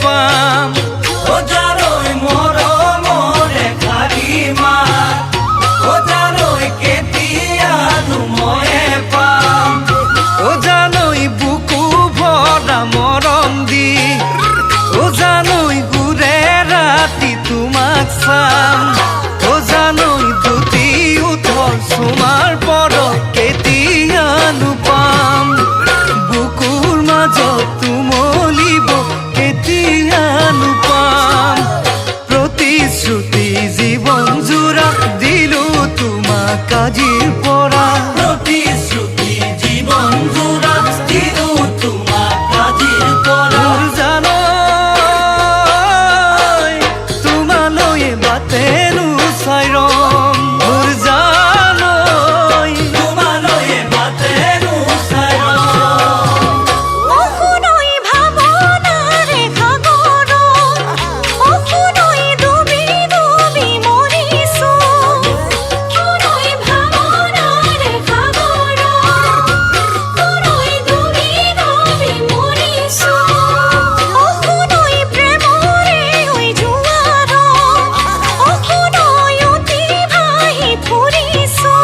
পাম ও জানৈ মৰমৰে খালি মাত ও জানৈ কেতিয়ানো ময়ে পাম ও জানৈ বুকু ভৰা মৰম দি ও জানৈ গুৰে ৰাতি তোমাক চাম ও জানৈ দুটি উঠৰ চুমাৰ পৰ কেতিয়ানো পাম বুকুৰ মাজত তুমলিব কেতিয়ানো পাম প্ৰতিশ্ৰুতি জীৱন জোৰা দিলো তোমাক আজিৰ পৰা প্ৰতিশ্ৰুতি জীৱন জোৰা দিলো তোমাক আজিৰ পৰা জানৈ তোমালৈ বাটেনো চাই ৰম মোৰ জানৈ তোমালৈ বাটেনো চাই ৰম অশুনৈ ভাৱনাৰে সাগৰত অশুনৈ ডুবি ডুবি মৰিছো অশুনৈ ভাৱনাৰে সাগৰত অশুনৈ ডুবি ডুবি মৰিছো অশুনৈ প্ৰেমৰে হৈ জোৱাৰত অশুনৈ অতি ভাহি ফুৰিছো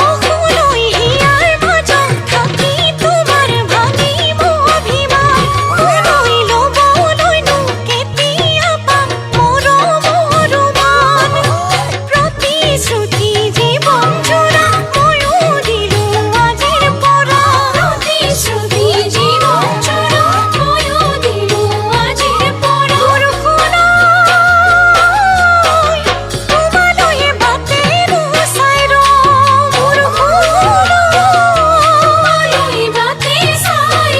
অশুনৈ হিয়াৰ মাজত থাকি তোমাৰ ভাঙিব অভিমান অশুনৈ ল'বলৈনো কেতিয়া পাম মৰমৰ মান প্ৰতিশ্ৰুতি জীৱন জোৰা ময়ো দিলো আজিৰ পৰা প্ৰতিশ্ৰুতি জীৱন জোৰা ময়ো দিলো আজিৰ পৰা তোমালৈ বাটেনো চাই ৰম তোমালৈ বাটে চাই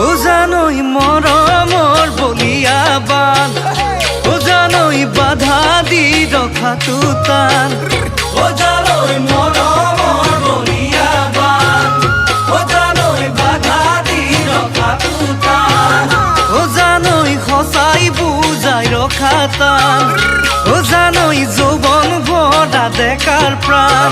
ও জানৈ মৰমৰ বলিয়া বান ও জানৈ বাধা দি ৰখাটো টান ও জানৈ মৰমৰ বলিয়া বান ও জানৈ বাধা দি ৰখাটো টান ও জানৈ সঁচাই বুজাই ৰখা টান ও জানৈ যৌৱন ভৰা ডেকাৰ প্ৰাণ